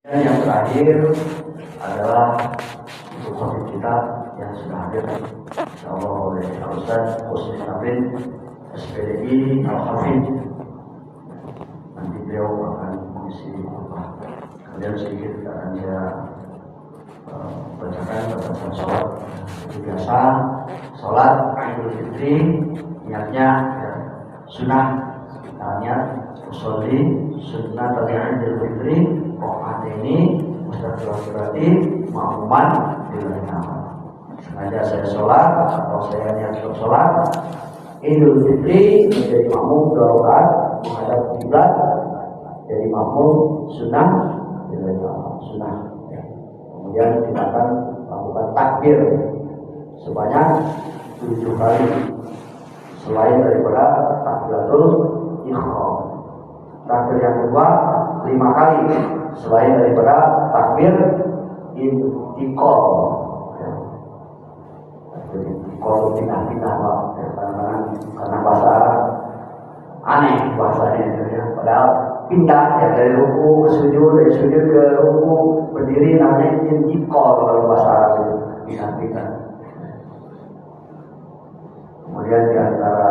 Yang terakhir adalah untuk topik kita yang sudah hadir, insyaallah oleh Ustaz Husni Hafid SPDI Al-Hafid. Nanti beliau akan mengisi kalian sedikit akan saya bacakan batasan sholat. Seperti biasa, sholat Idul Fitri niatnya sunnah, niat usolli sunnah dari Idul Fitri ini berarti makmuman bila sengaja saya sholat atau saya niat untuk sholat Idul Fitri menjadi makmum 2 rakaat menghadap kiblat, jadi makmum sunnah bila sunnah. Kemudian kita akan lakukan takbir sebanyak 7 kali selain daripada takbiratul ihram. Takbir yang kedua 5 kali selain daripada takbir intikal. Intikal pindah-pindah karena bahasa Arab aneh bahasanya ya. Padahal pindah ya dari ruku ke sujud, dari sujud ke ruku berdiri namanya intikal kalau bahasa Arab itu pindah-pindah. Kemudian di antara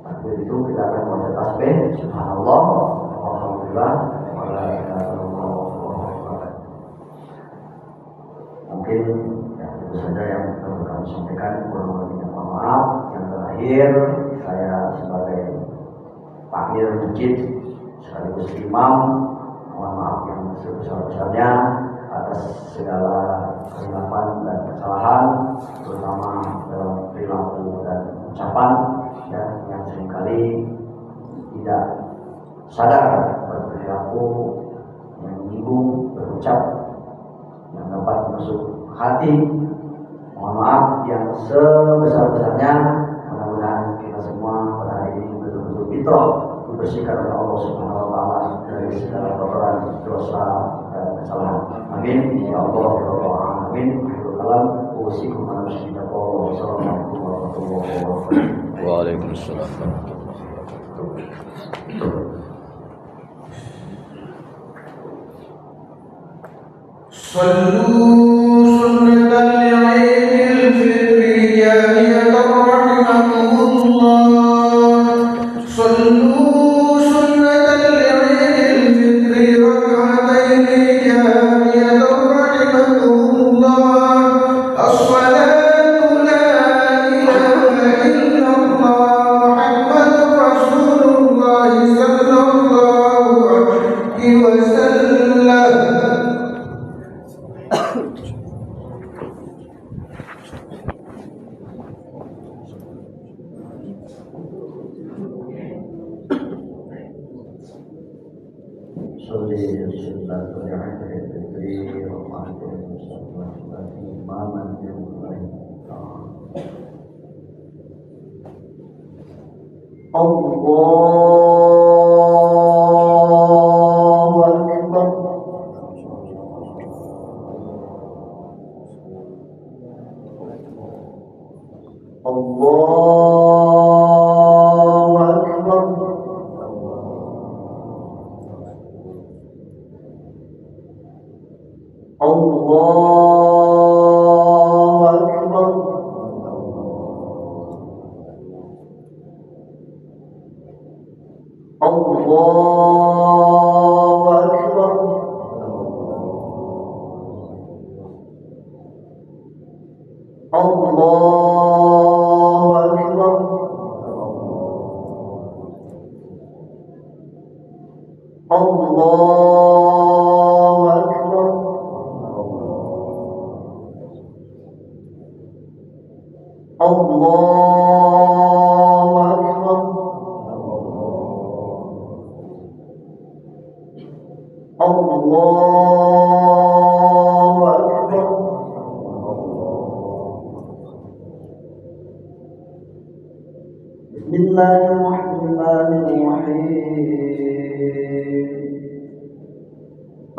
takbir itu kita akan baca tasbih subhanallah alhamdulillah. Mungkin ya, itu saja yang perlu kami sampaikan. Kurang lebihnya mohon maaf. Yang terakhir, saya sebagai takmir masjid sekaligus imam, mohon maaf yang sebesar-besarnya atas segala kesilapan dan kesalahan, terutama dalam perilaku dan ucapan ya, yang seringkali tidak sadar berperilaku yang menyinggung, berucap yang dapat menusuk hati. Mohon maaf yang sebesar-besarnya. Mudah-mudahan kita semua pada hari ini betul-betul fitrah dibersihkan oleh Allah Subhanahu wa taala dari segala kotoran dosa dan kesalahan. Amin ya Allah ya Rabbal alamin. Kalam usikum ala syiddah Allah. Wassalamualaikum warahmatullahi wabarakatuh. Waalaikumsalam.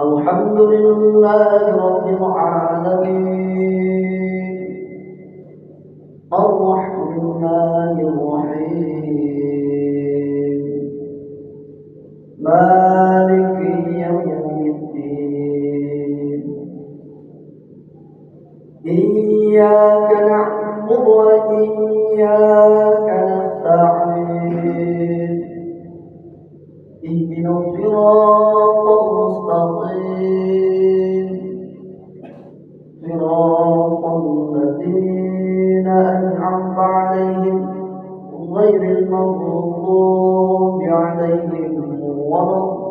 Alhamdulillahi rabbil alamin. Ar-Rahmanir Rahim. Maliki yawmiddin. مستقيم صراط الذين أنعمت عليهم غير المغضوب عليهم ولا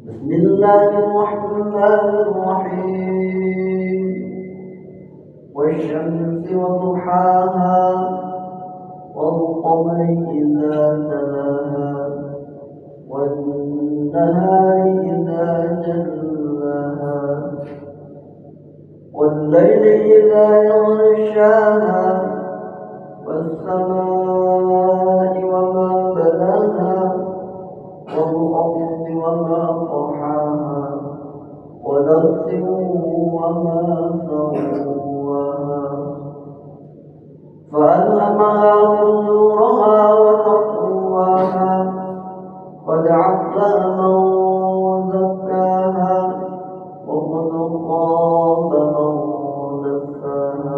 بسم الله الرحمن الرحيم والشمس وضحاها والقمر إذا تلاها والنهار إذا جلاها والليل إذا يغشاها والسماء وما بناها والأرض وما طحاها ونفس وما سواها فألهمها فجورها وتقواها قد أفلح من زكاها وقد خاب من دساها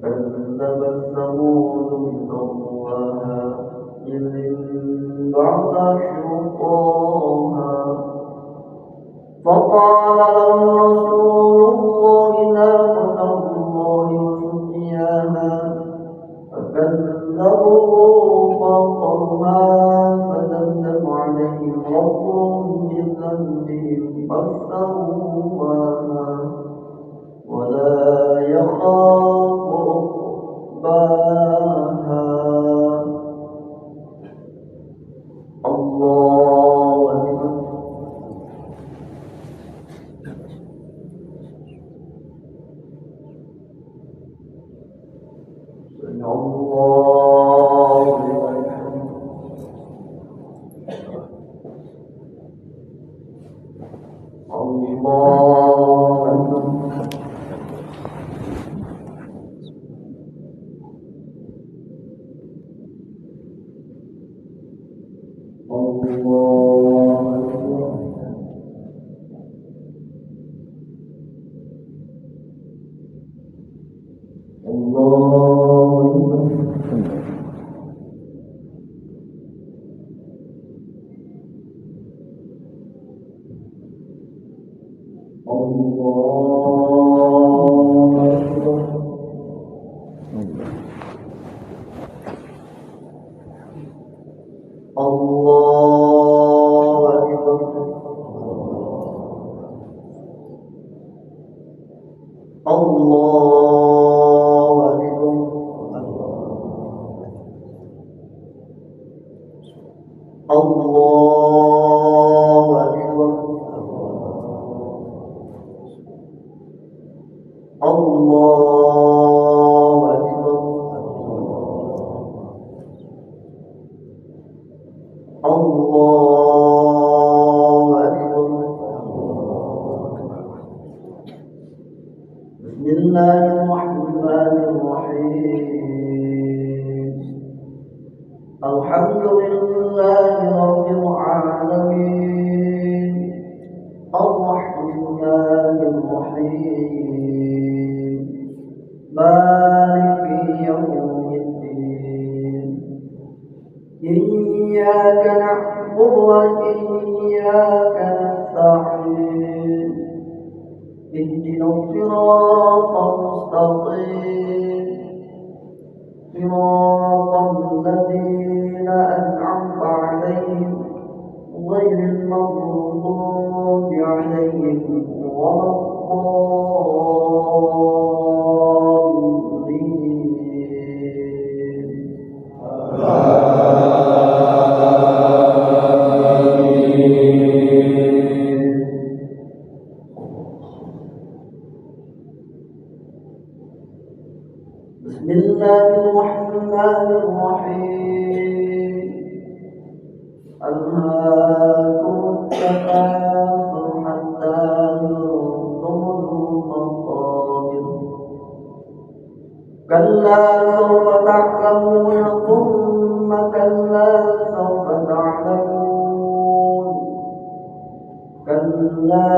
كذبت ثمود بطغواها إذ انبعث أشقاها فقال لهم رسول الله ناقة الله وسقياها فكذبوه فعقروها فدمدم عليهم ربهم بذنبهم فسواها ولا يخاف عقباها الله أكبر. سمع الله لمن حمده. الله أكبر. بسم الله الرحمن الرحيم الحمد لله رب العالمين الرحمن الرحيم مالك يوم الدين إياك نعبد وإياك نستعين اهدنا الصراط المستقيم صراط الذين أنعمت عليهم غير المغضوب عليهم ولا بسم الله الرحمن الرحيم ألهاكم التكاثر حتى زرتم المقابر كلا سوف تعلمون ثم كلا سوف تعلمون كلا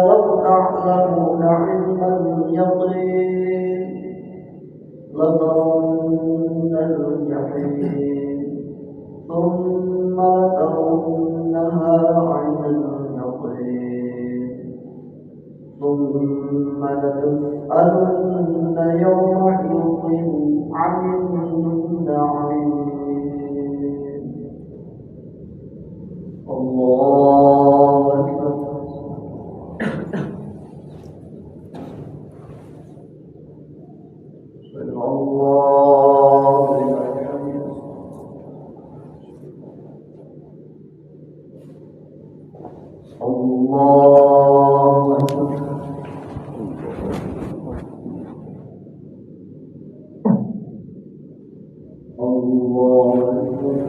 لو تعلمون علم اليقين لترون الجحيم ثم لترونها عين اليقين ثم لتسألن يومئذ عن النعيم. الله أكبر. الله لمن حمده. الله أكبر. الله أكبر.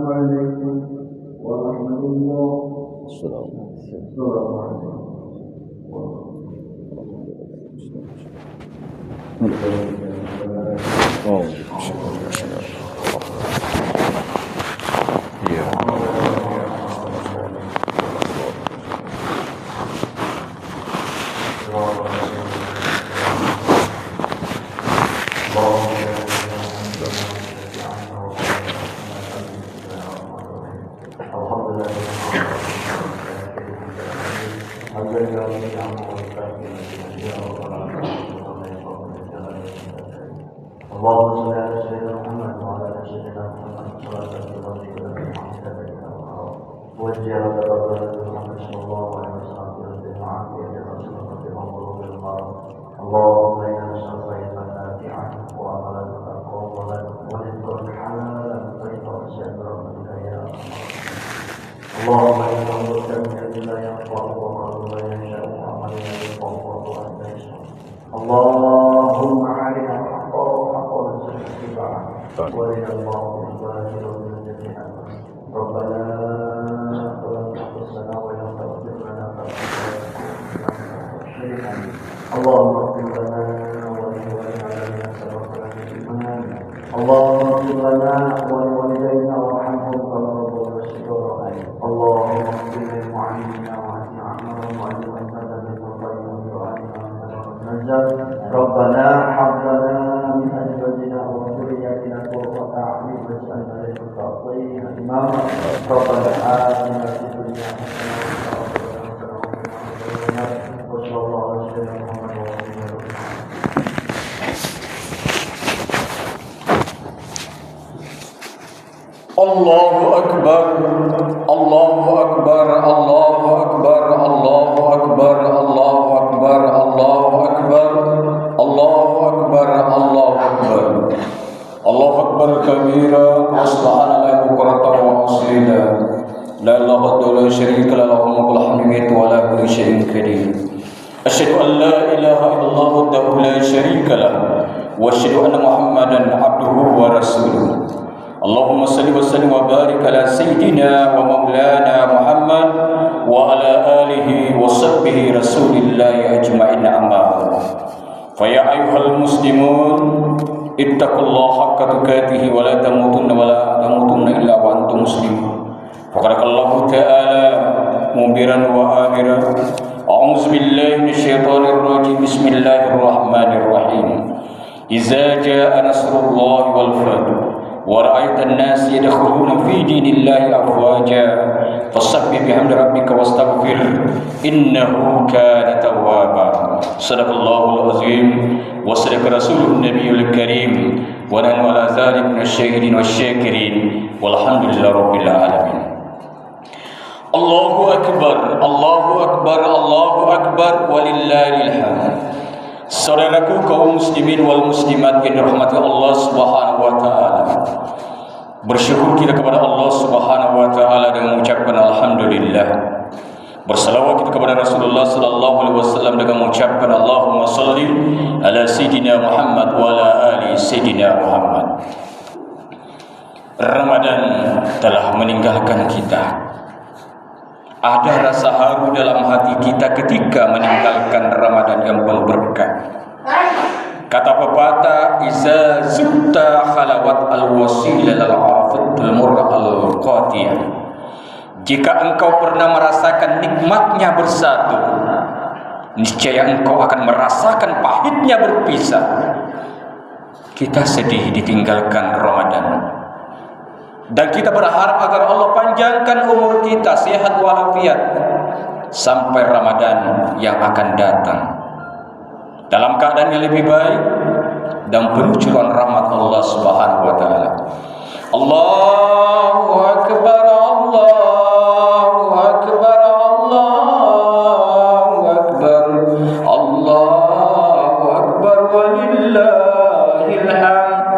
Assalamualaikum warahmatullahi wabarakatuh. اللهم صل على سيدنا محمد وعلى ال سيدنا محمد صلاه ترضى وجه رسول محمد صلى الله عليه وسلم بالعافيه رسول الله بالمرض. اللهم انا نسالك علما نافعا وعملا متقبلا ورزقا حلالا طيبا وسائر يا اللهم انا نسالك من لا ينفع وقلب لا ينشا وعمل لا ينفع وقلب لا ينشا. اللهم علينا وإلى الله الباطل من جميعا. ربنا ولا تحبسنا ولا تغفر لنا اللهم اغفر لنا ولوالدينا الذين سبقونا بالإيمان. اللهم اغفر لنا ولوالدينا وارحمهم كما ربونا صغارا. اللهم اغفر للمعلمين وأهل أعمالهم وأجر عبادنا من الطيبين وأجرنا ربنا هب لنا من أزواجنا وذرياتنا قرة أعين واجعلنا للمتقين إماما. ربنا آتنا في الدنيا حسنة وفي الآخرة حسنة وصلى الله على سيدنا محمد وعلى آله وصحبه. الله أكبر الله أكبر الله أكبر الله أكبر الله أكبر الله أكبر الله أكبر الله أكبر الله أكبر كبيرا وسبحان الله بكرة وأصيلا لا إله وحده لا شريك له له الملك والحمد ولا كل شيء قدير. أشهد أن لا إله إلا الله وحده لا شريك له وأشهد أن محمدا عبده ورسوله. اللهم صل وسلم وبارك على سيدنا ومولانا محمد وعلى آله وصحبه رسول الله أجمعين أما بعد. فيا أيها المسلمون اتقوا الله حق تقاته ولا تموتن إلا وأنتم مسلمون. فقال الله تعالى مخبرا وآمرا أعوذ بالله من الشيطان الرجيم بسم الله الرحمن الرحيم. إذا جاء نصر الله والفتح ورأيت الناس يدخلون في دين الله أفواجا فسبح بحمد ربك واستغفر إنه كان توابا صدق الله العظيم وصدق رسوله النبي الكريم ونحن على ذلك من الشاهدين والشاكرين والحمد لله رب العالمين. Allahu Akbar, Allahu Akbar, Allahu Akbar, walillahil hamd. Saudaraku kaum muslimin wal muslimat yang dirahmati Allah Subhanahu wa taala. Bersyukur kita kepada Allah Subhanahu wa taala dengan mengucapkan alhamdulillah. Bersalawat kita kepada Rasulullah sallallahu alaihi wasallam dengan mengucapkan Allahumma shalli ala sayidina Muhammad wa ala ali sayidina Muhammad. Ramadan telah meninggalkan kita. Ada rasa haru dalam hati kita ketika meninggalkan Ramadan yang penuh berkah. Kata pepatah, iza zubta khalawat al-wasila lal-afatul murra al-qatiyah. Jika engkau pernah merasakan nikmatnya bersatu, niscaya engkau akan merasakan pahitnya berpisah. Kita sedih ditinggalkan Ramadan. Dan kita berharap agar Allah panjangkan umur kita sehat walafiat sampai Ramadan yang akan datang dalam keadaan yang lebih baik dan penuh curahan rahmat Allah Subhanahu wa taala. Allahu Akbar, Allahu Akbar, Allahu Akbar, Allahu Akbar, walillahil hamd.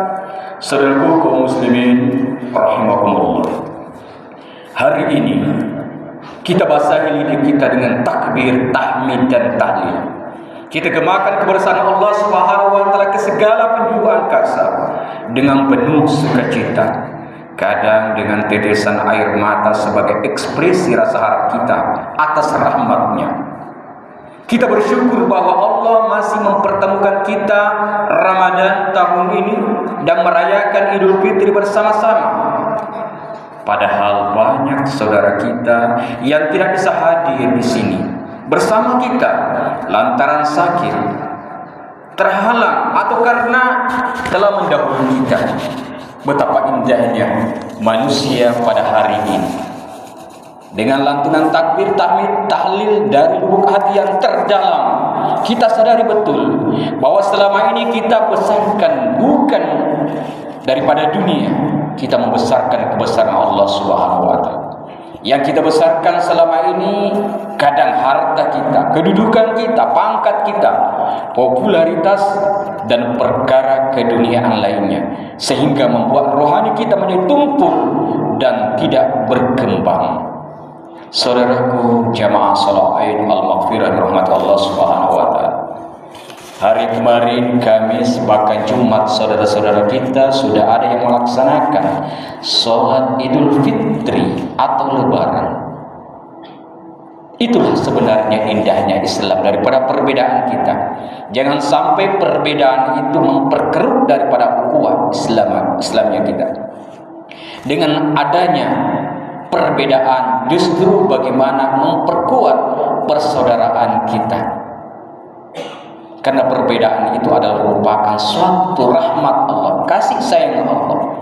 Saudaraku kaum muslimin rahimakumullah. Hari ini kita basahi lidah kita dengan takbir, tahmid dan tahlil. Kita gemakan kebersamaan Allah Subhanahu wa taala ke segala penjuru angkasa dengan penuh sukacita. Kadang dengan tetesan air mata sebagai ekspresi rasa harap kita atas rahmatnya. Kita bersyukur bahwa Allah masih mempertemukan kita Ramadan tahun ini dan merayakan Idul Fitri bersama-sama. Padahal banyak saudara kita yang tidak bisa hadir di sini bersama kita lantaran sakit, terhalang atau karena telah mendahului kita. Betapa indahnya manusia pada hari ini. Dengan lantunan takbir, tahmid, tahlil dari lubuk hati yang terdalam, kita sadari betul bahwa selama ini kita besarkan bukan daripada dunia, kita membesarkan kebesaran Allah Subhanahu wa taala. Yang kita besarkan selama ini kadang harta kita, kedudukan kita, pangkat kita, popularitas dan perkara keduniaan lainnya, sehingga membuat rohani kita menjadi tumpul dan tidak berkembang. Saudaraku jamaah salat Aid al-Maghfirah rahmat Allah Subhanahu wa taala. Hari kemarin Kamis bahkan Jumat saudara-saudara kita sudah ada yang melaksanakan salat Idul Fitri atau Lebaran. Itulah sebenarnya indahnya Islam daripada perbedaan kita. Jangan sampai perbedaan itu memperkeruk daripada ukhuwah Islamnya kita. Dengan adanya perbedaan justru bagaimana memperkuat persaudaraan kita. Karena perbedaan itu adalah merupakan suatu rahmat Allah, kasih sayang Allah.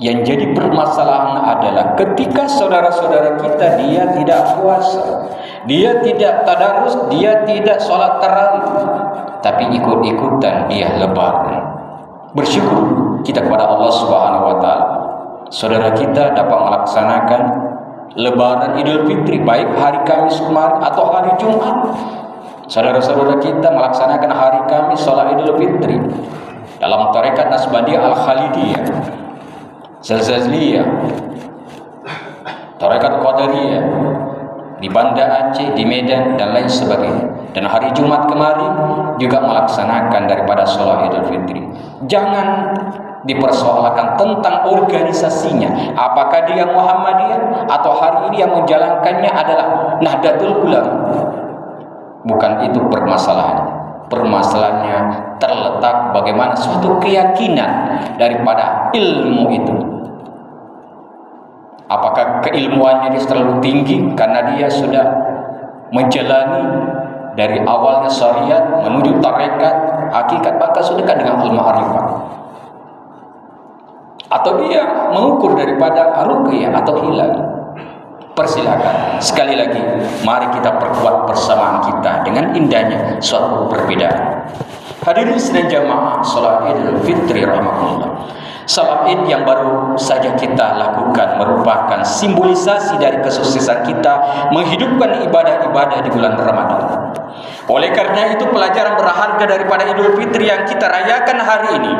Yang jadi permasalahan adalah ketika saudara-saudara kita dia tidak puasa, dia tidak tadarus, dia tidak sholat tarawih, tapi ikut-ikutan dia lebaran. Bersyukur kita kepada Allah Subhanahu wa taala. Saudara kita dapat melaksanakan Lebaran Idul Fitri baik hari Kamis kemarin atau hari Jumat. Saudara-saudara kita melaksanakan hari Kamis sholat Idul Fitri dalam tarekat Nasbandiyah Al-Khalidiyah, Zazaliyah, tarekat Qadariyah di Banda Aceh, di Medan dan lain sebagainya. Dan hari Jumat kemarin juga melaksanakan daripada sholat Idul Fitri. Jangan dipersoalkan tentang organisasinya, apakah dia Muhammadiyah atau hari ini yang menjalankannya adalah Nahdlatul Ulama. Bukan itu permasalahannya. Permasalahannya terletak bagaimana suatu keyakinan daripada ilmu itu. Apakah keilmuannya dia terlalu tinggi karena dia sudah menjalani dari awalnya syariat menuju tarekat, hakikat, bahkan sudah dekat dengan al-ma'rifah. atau dia mengukur daripada ruqyah atau hilal. Persilakan. Sekali lagi, mari kita perkuat persamaan kita dengan indahnya suatu perbedaan. Hadirin sedang jamaah salat Idul Fitri rahmatullah. Salat Id yang baru saja kita lakukan merupakan simbolisasi dari kesuksesan kita menghidupkan ibadah-ibadah di bulan Ramadan. Oleh karena itu, pelajaran berharga daripada Idul Fitri yang kita rayakan hari ini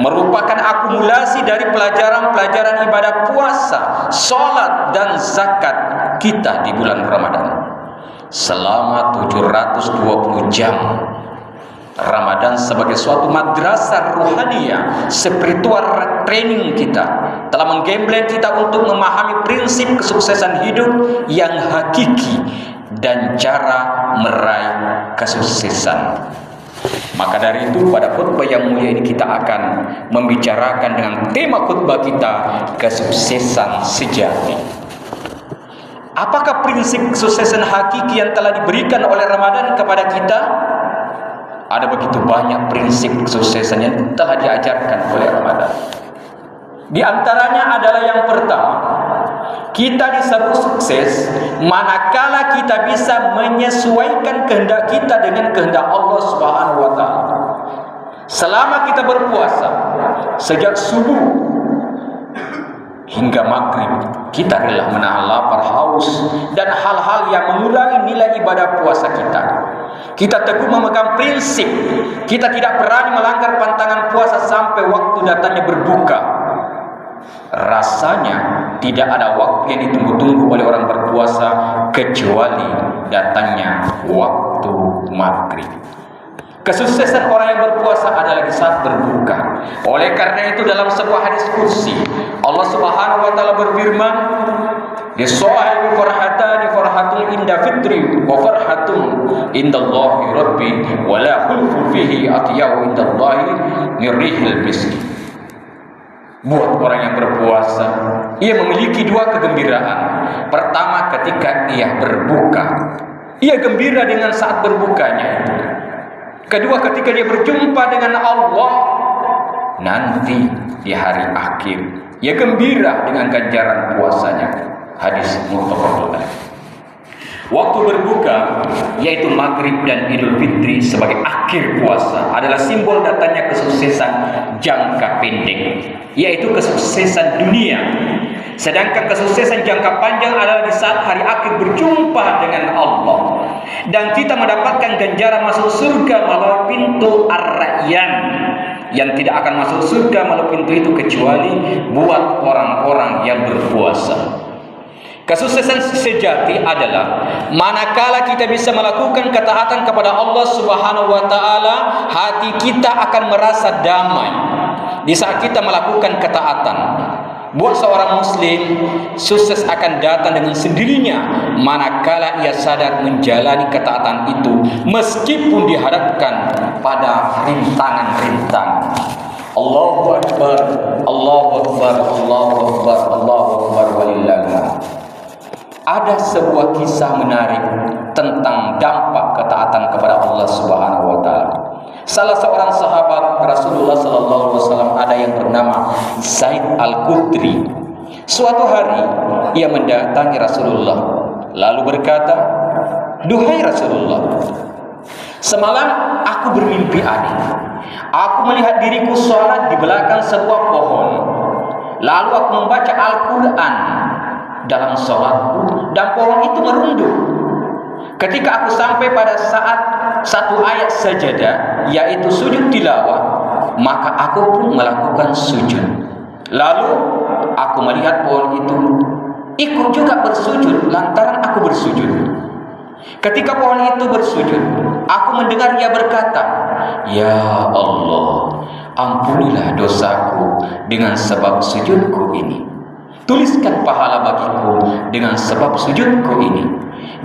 merupakan akumulasi dari pelajaran-pelajaran ibadah puasa, salat dan zakat kita di bulan Ramadan. Selama 720 jam Ramadan sebagai suatu madrasah ruhaniyah, spiritual training kita, telah menggembleng kita untuk memahami prinsip kesuksesan hidup yang hakiki dan cara meraih kesuksesan. Maka dari itu, pada khutbah yang mulia ini kita akan membicarakan dengan tema khutbah kita, kesuksesan sejati. Apakah prinsip kesuksesan hakiki yang telah diberikan oleh Ramadan kepada kita? Ada begitu banyak prinsip kesuksesan yang telah diajarkan oleh Ramadan. Di antaranya adalah yang pertama, kita disebut sukses manakala kita bisa menyesuaikan kehendak kita dengan kehendak Allah Subhanahu wa taala. Selama kita berpuasa sejak subuh hingga maghrib, kita rela menahan lapar, haus dan hal-hal yang mengurangi nilai ibadah puasa kita. Kita teguh memegang prinsip, kita tidak berani melanggar pantangan puasa sampai waktu datangnya berbuka. Rasanya tidak ada waktu yang ditunggu-tunggu oleh orang berpuasa kecuali datangnya waktu maghrib. Kesuksesan orang yang berpuasa adalah di saat berbuka. Oleh karena itu, dalam sebuah hadis kursi Allah Subhanahu wa taala berfirman, "Lisahibi farhatani farhatun inda fitri wa farhatun indallahi rabbi wa la khulfu fihi atyahu indallahi mirrihil miski." Buat orang yang berpuasa, ia memiliki dua kegembiraan. Pertama, ketika ia berbuka, ia gembira dengan saat berbukanya. Kedua, ketika dia berjumpa dengan Allah nanti di hari akhir, ia gembira dengan ganjaran puasanya. Hadis muttafaqun alaih. Waktu berbuka, yaitu maghrib dan Idul Fitri sebagai akhir puasa, adalah simbol datangnya kesuksesan jangka pendek, yaitu kesuksesan dunia. Sedangkan kesuksesan jangka panjang adalah di saat hari akhir berjumpa dengan Allah dan kita mendapatkan ganjaran masuk surga melalui pintu Ar-Rayyan, yang tidak akan masuk surga melalui pintu itu kecuali buat orang-orang yang berpuasa. Kesuksesan sejati adalah manakala kita bisa melakukan ketaatan kepada Allah Subhanahu wa taala, hati kita akan merasa damai di saat kita melakukan ketaatan. Buat seorang muslim, sukses akan datang dengan sendirinya manakala ia sadar menjalani ketaatan itu meskipun dihadapkan pada rintangan-rintangan. Allahu Akbar, Allahu Akbar, Allahu Akbar, Allahu Akbar walillahilhamd. Ada sebuah kisah menarik tentang dampak ketaatan kepada Allah Subhanahu wa taala. Salah seorang sahabat Rasulullah sallallahu alaihi wasallam ada yang bernama Zaid Al-Qudri. Suatu hari ia mendatangi Rasulullah lalu berkata, "Duhai Rasulullah, semalam aku bermimpi aneh. Aku melihat diriku sholat di belakang sebuah pohon. Lalu aku membaca Al-Quran dalam sholatku dan pohon itu merunduk. Ketika aku sampai pada saat satu ayat sajadah, yaitu sujud tilawah, maka aku pun melakukan sujud. Lalu aku melihat pohon itu ikut juga bersujud lantaran aku bersujud. Ketika pohon itu bersujud, aku mendengar ia berkata, 'Ya Allah, ampunilah dosaku dengan sebab sujudku ini. Tuliskan pahala bagiku dengan sebab sujudku ini.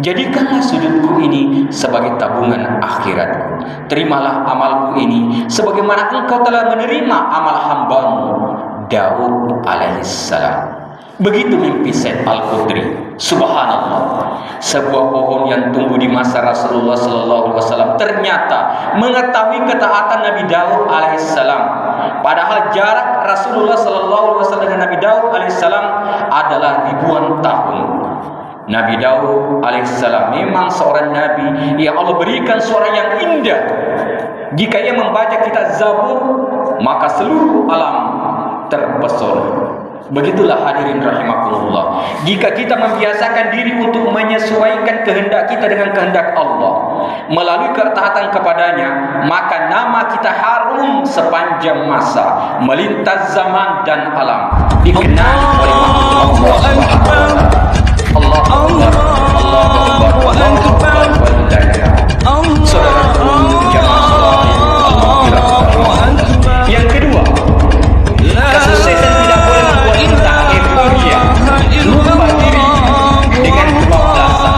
Jadikanlah sujudku ini sebagai tabungan akhiratku. Terimalah amalku ini sebagaimana engkau telah menerima amal hambamu Daud alaihissalam.' Begitu mimpi Said Al-Khudri. Subhanallah, sebuah pohon yang tumbuh di masa Rasulullah SAW ternyata mengetahui ketaatan Nabi Daud alaihissalam. Padahal jarak Rasulullah SAW dengan Nabi Daud alaihissalam adalah ribuan tahun. Nabi Daud alaihissalam memang seorang nabi yang Allah berikan suara yang indah. Jika ia membaca kitab Zabur, maka seluruh alam terpesona. Begitulah hadirin rahimakumullah. Jika kita membiasakan diri untuk menyesuaikan kehendak kita dengan kehendak Allah melalui ketaatan kepadanya, maka nama kita harum sepanjang masa, melintas zaman dan alam, dikenal oleh makhluk Allah Subhanahu wa taala. Allahu Akbar, Allahu Akbar, Allahu Akbar, saudaraku jamaah salat al-maghfirah. Yang kedua, kesuksesan tidak boleh membuat kita euforia, lupa diri dengan kebablasan.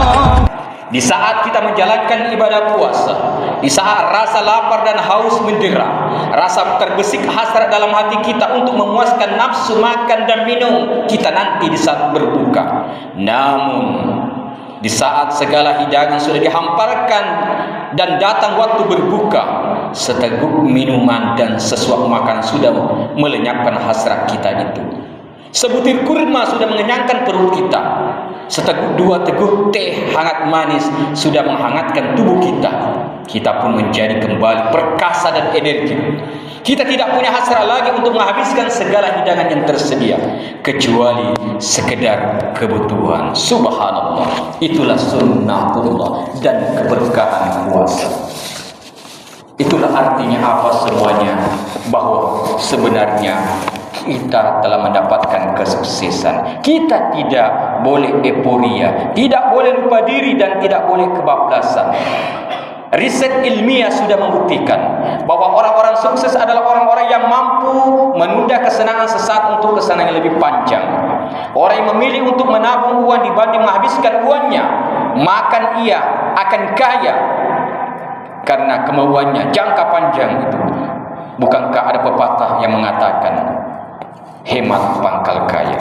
Di saat kita menjalankan ibadah puasa, di saat rasa lapar dan haus mendera, rasa terbesik hasrat dalam hati kita untuk memuaskan nafsu makan dan minum kita nanti di saat berbuka. Namun di saat segala hidangan sudah dihamparkan dan datang waktu berbuka, seteguk minuman dan sesuap makan sudah melenyapkan hasrat kita itu. Sebutir kurma sudah mengenyangkan perut kita. Seteguk dua teguk teh hangat manis sudah menghangatkan tubuh kita. Kita pun menjadi kembali perkasa dan energi. Kita tidak punya hasrat lagi untuk menghabiskan segala hidangan yang tersedia, kecuali sekedar kebutuhan. Subhanallah, itulah sunnatullah dan keberkahan puasa. Itulah artinya apa semuanya, bahwa sebenarnya kita telah mendapatkan kesuksesan. Kita tidak boleh euforia, tidak boleh lupa diri, dan tidak boleh kebablasan. Riset ilmiah sudah membuktikan bahwa orang-orang sukses adalah orang-orang yang mampu menunda kesenangan sesaat untuk kesenangan yang lebih panjang. Orang yang memilih untuk menabung uang dibanding menghabiskan uangnya, maka ia akan kaya karena kemauannya jangka panjang itu. Bukankah ada pepatah yang mengatakan hemat pangkal kaya?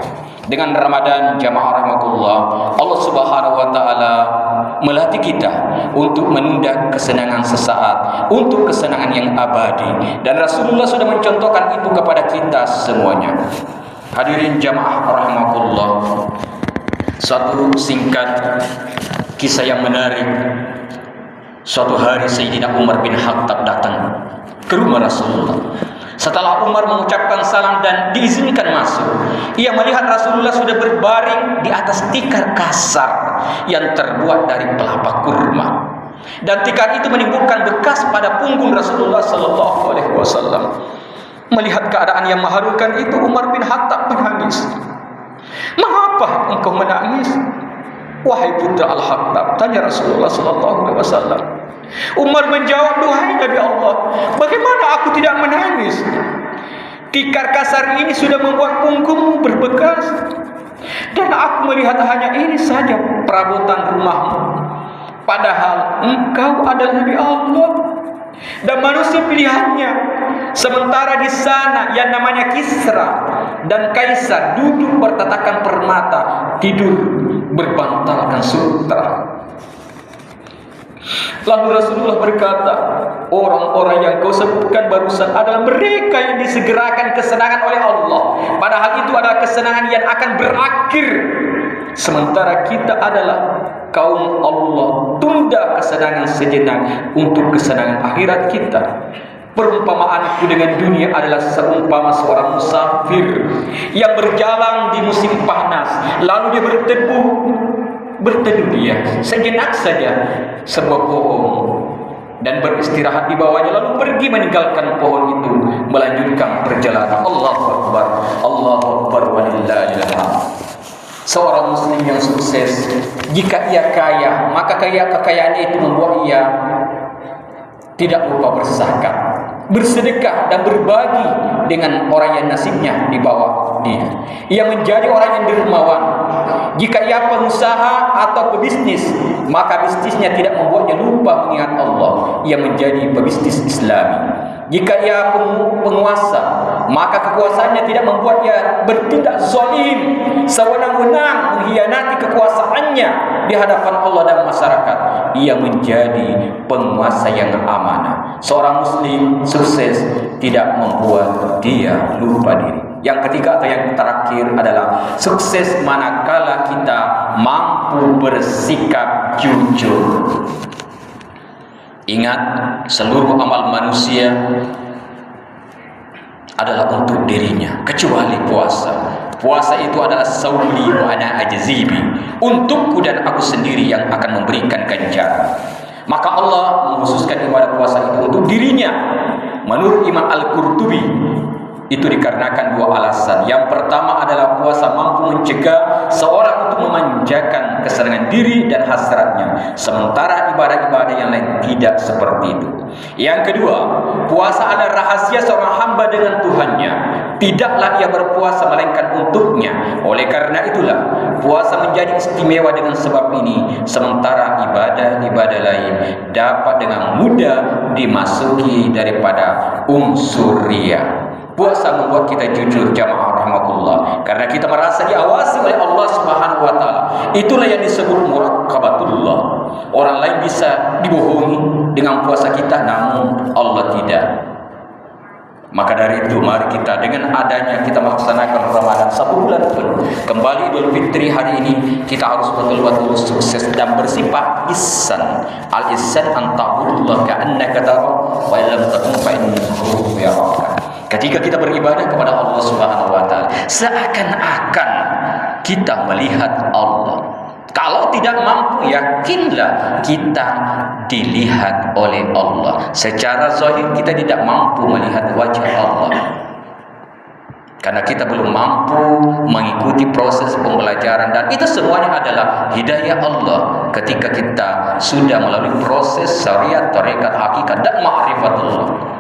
Dengan Ramadan, jamaah rahmatullah, Allah Subhanahu wa taala melatih kita untuk menunda kesenangan sesaat untuk kesenangan yang abadi, dan Rasulullah sudah mencontohkan itu kepada kita semuanya. Hadirin jamaah rahmatullah, satu singkat kisah yang menarik. Suatu hari Sayyidina Umar bin Khattab datang ke rumah Rasulullah. Setelah Umar mengucapkan salam dan diizinkan masuk, ia melihat Rasulullah sudah berbaring di atas tikar kasar yang terbuat dari pelapa kurma, dan tikar itu menimbulkan bekas pada punggung Rasulullah sallallahu alaihi wasallam. Melihat keadaan yang mengharukan itu, Umar bin Khattab menangis. "Mengapa engkau menangis, wahai putra Al-Khattab?" tanya Rasulullah sallallahu alaihi wasallam. Umar menjawab, "Duhai Nabi Allah, bagaimana aku tidak menangis? Tikar kasar ini sudah membuat punggungmu berbekas, dan aku melihat hanya ini saja perabotan rumahmu. Padahal engkau adalah Nabi Allah dan manusia pilihannya. Sementara di sana yang namanya Kisra dan Kaisar duduk bertatakan permata, tidur berbantalkan sutra." Lalu Rasulullah berkata, "Orang-orang yang kau sebutkan barusan adalah mereka yang disegerakan kesenangan oleh Allah. Padahal itu adalah kesenangan yang akan berakhir. Sementara kita adalah kaum Allah. Tunda kesenangan sejenak untuk kesenangan akhirat kita. Perumpamaanku dengan dunia adalah seumpama seorang musafir yang berjalan di musim panas, lalu dia berteduh dia sejenak saja sebuah pohon dan beristirahat di bawahnya, lalu pergi meninggalkan pohon itu melanjutkan perjalanan." Allahu Akbar, Allahu Akbar, walillahil hamd. Seorang muslim yang sukses, jika ia kaya, maka kekayaannya itu membuat ia tidak lupa berzakat, bersedekah, dan berbagi dengan orang yang nasibnya di bawah dia. Ia menjadi orang yang dermawan. Jika ia pengusaha atau pebisnis, maka bisnisnya tidak membuatnya lupa mengingat Allah. Ia menjadi pebisnis Islami. Jika ia penguasa, maka kekuasaannya tidak membuat ia bertindak zalim, sewenang-wenang mengkhianati kekuasaannya di hadapan Allah dan masyarakat. Ia menjadi penguasa yang amanah. Seorang muslim sukses tidak membuat dia lupa diri. Yang ketiga atau yang terakhir adalah sukses manakala kita mampu bersikap jujur. Ingat, seluruh amal manusia adalah untuk dirinya, kecuali puasa. Puasa itu adalah sauli wa ana ajzibi, untukku dan aku sendiri yang akan memberikan ganjaran. Maka Allah mengkhususkan ibadah puasa itu untuk dirinya. Menurut Imam Al-Qurtubi, itu dikarenakan dua alasan. Yang pertama adalah puasa mampu mencegah seorang untuk memanjakan kesenangan diri dan hasratnya, sementara ibadah-ibadah yang lain tidak seperti itu. Yang kedua, puasa adalah rahasia seorang hamba dengan Tuhannya. Tidaklah ia berpuasa melainkan untuknya. Oleh karena itulah puasa menjadi istimewa dengan sebab ini, sementara ibadah-ibadah lain dapat dengan mudah dimasuki daripada unsur riya. Puasa membuat kita jujur, jamaah rahmatullah, karena kita merasa diawasi oleh Allah Subhanahu wa taala. Itulah yang disebut muraqabatullah. Orang lain bisa dibohongi dengan puasa kita, namun Allah tidak. Maka dari itu mari kita dengan adanya kita melaksanakan Ramadan 1 bulan pun, kembali Idul Fitri hari ini, kita harus betul-betul sukses dan bersifat ihsan. Al-ihsan an ta'budullah ka'annaka tarahu wa illam takun fa innahu yaraka. Ketika kita beribadah kepada Allah Subhanahu wa taala, seakan-akan kita melihat Allah. Kalau tidak mampu, yakinlah kita dilihat oleh Allah. Secara zahir kita tidak mampu melihat wajah Allah, karena kita belum mampu mengikuti proses pembelajaran, dan itu semuanya adalah hidayah Allah ketika kita sudah melalui proses syariat, tarekat, hakikat dan ma'rifatullah.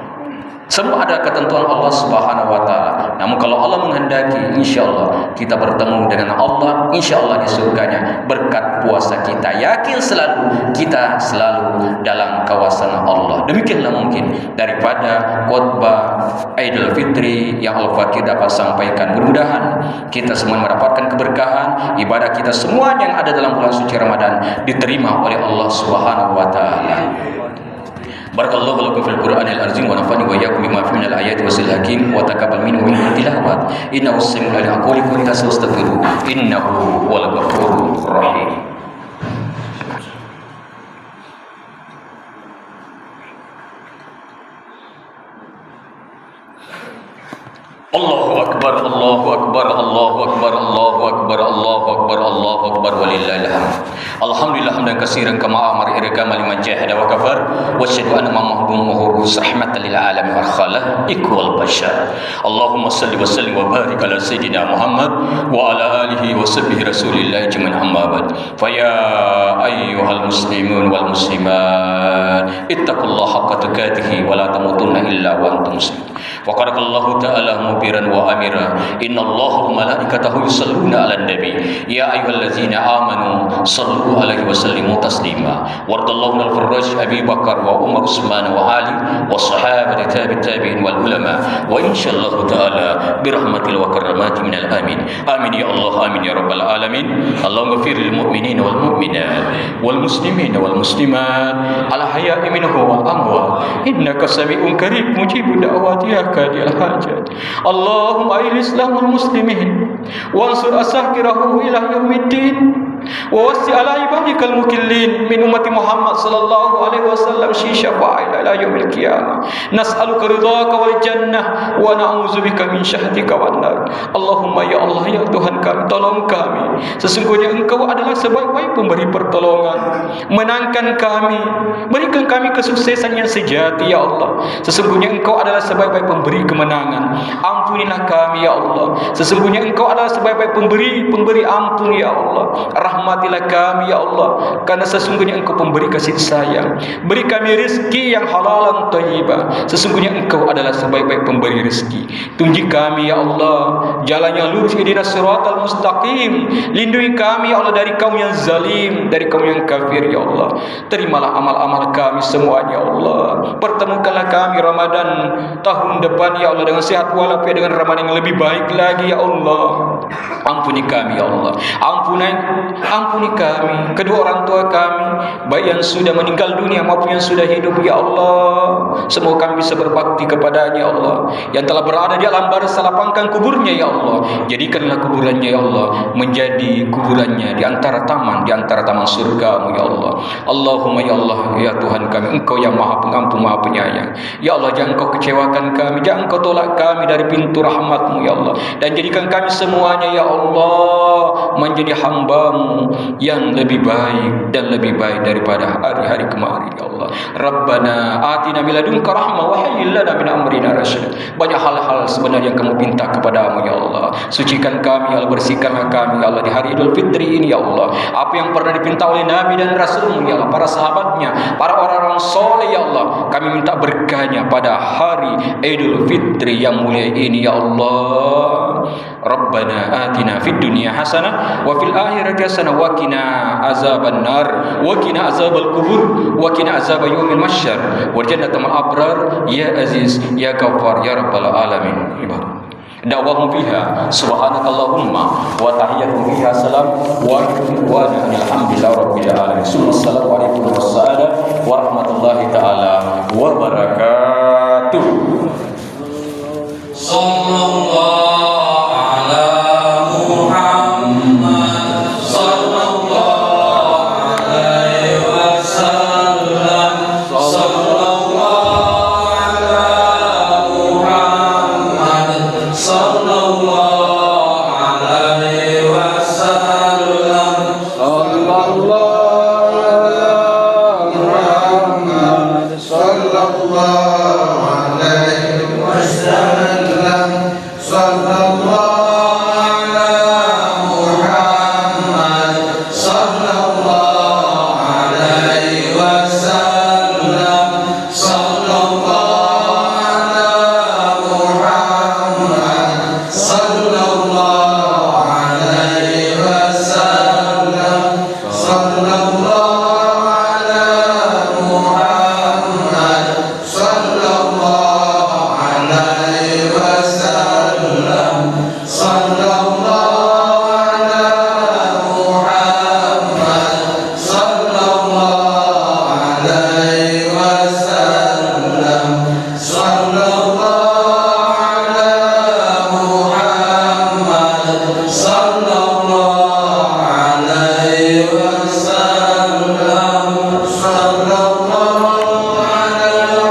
Semua ada ketentuan Allah Subhanahu wa taala. Namun kalau Allah menghendaki, insyaallah kita bertemu dengan Allah, insyaallah di surganya berkat puasa kita. Yakin selalu kita selalu dalam kawasan Allah. Demikianlah mungkin daripada khutbah Idul Fitri yang Al-Fakir dapat sampaikan. Mudah-mudahan kita semua mendapatkan keberkahan, ibadah kita semua yang ada dalam bulan suci Ramadan diterima oleh Allah Subhanahu wa taala. Barakallahu lakum fil Qur'anil azim wa nafa'ani wa iyyakum bima fihi minal ayati wasil hakim wa taqabbal minni wa minkum tilawat innahu sami'un alim. Aqulu qawli hadza wa astaghfiru innahu huwal ghafurur rahim. Allahu akbar, Allahu akbar, Allahu akbar, Allahu akbar, Allahu akbar, Allahu akbar, walillahil hamd. Alhamdulillah hamdan katsiran kama amara irkama liman jahada wa kafar wa asyhadu anna Muhammadan rahmatan lil alamin wa khalaiq wal bashar. Allahumma shalli wa sallim wa barik ala sayidina Muhammad wa ala alihi wa sahbihi rasulillah jami'an, amma ba'd. Fa ya ayyuhal muslimun wal muslimat ittaqullaha haqqa tuqatih wa la tamutunna illa wa antum muslimun. Wa qala Allahu ta'ala mubiran wa amira, innallaha wa malaikatahu yusalluna 'alan nabi ya ayyuhallazina amanu sallu alaihi wa sallimu taslima. Wardallahu al farraj Abi Bakar wa Umar Utsman wa Ali wa sahabati tabi'in wal ulama wa insyaallah ta'ala bi rahmatil wa karamati minal amin. Amin ya Allah, amin ya rabbal alamin. Allahumma ighfir lil mu'minina wal mu'minat wal muslimina wal muslimat al ahya'i minhum wal amwat innaka sami'un qarib mujibud da'wati ya qadil hajat. Allahumma a'il islam wal muslimin wansur asakirahu ila yaumiddin wa wasi ala ibadikal mukillin min ummati Muhammad sallallahu alaihi wasallam fi syafa'ati ila yaumil qiyamah. Nas'aluka ridhaka wal jannah wa na'udzubika min syahtika wan nar. Allahumma ya Allah, ya Tuhan kami, tolong kami. Sesungguhnya Engkau adalah sebaik-baik pemberi pertolongan. Menangkan kami, berikan kami kesuksesan yang sejati ya Allah. Sesungguhnya Engkau adalah sebaik-baik pemberi kemenangan. Ampunilah kami ya Allah. Sesungguhnya Engkau adalah sebaik-baik pemberi ampun ya Allah. rahmatilah kami ya Allah, karena sesungguhnya Engkau pemberi kasih sayang. Beri kami rezeki yang halalan thayyibah, sesungguhnya Engkau adalah sebaik-baik pemberi rezeki. Tunjuk kami ya Allah jalan yang lurus, ihdinas siratal mustaqim. Lindungi kami ya Allah dari kaum yang zalim, dari kaum yang kafir ya Allah. Terimalah amal-amal kami semuanya ya Allah. Pertemukanlah kami Ramadan tahun depan ya Allah dengan sehat walafiat, dengan Ramadan yang lebih baik lagi ya Allah. Ampuni kami ya Allah, ampuni kami, kedua orang tua kami, baik yang sudah meninggal dunia maupun yang sudah hidup ya Allah. Semoga kami bisa berbakti kepadanya ya Allah. Yang telah berada di alam barzakh, lapangkan kuburnya ya Allah. Jadikanlah kuburannya ya Allah menjadi kuburannya di antara taman surgamu ya Allah. Allahumma ya Allah ya Tuhan kami, Engkau yang maha pengampun maha penyayang ya Allah. Jangan Kau kecewakan kami, jangan Kau tolak kami dari pintu rahmat-Mu ya Allah, dan jadikan kami semuanya ya Allah menjadi hamba-Mu yang lebih baik dan lebih baik daripada hari-hari kemarin ya Allah. Rabbana atina min ladunka rahmah wa hayyi lana min amrina rasyada. Banyak hal-hal sebenarnya yang Kamu minta kepadamu ya Allah. Sucikan kami ya Allah, bersihkanlah kami ya Allah di hari Idul Fitri ini ya Allah. Apa yang pernah dipinta oleh Nabi dan Rasul-Mu ya Allah, para sahabatnya, para orang-orang soleh ya Allah, kami minta berkahnya pada hari Idul Fitri yang mulia ini ya Allah. Rabbana atina fid dunya hasanah wa fil akhirati hasanah wa qina azaban nar wa qina azabal kubur wa qina azab yaumil mahsyar wal jannatu ma'al abrar ya aziz ya ghaffar ya rabbal alamin. Da'wahum fiha subhanakallahumma wa tahiyyatuhum fiha salam wa alhamdulillahi rabbil alamin. Assalamualaikum warahmatullahi wabarakatuh.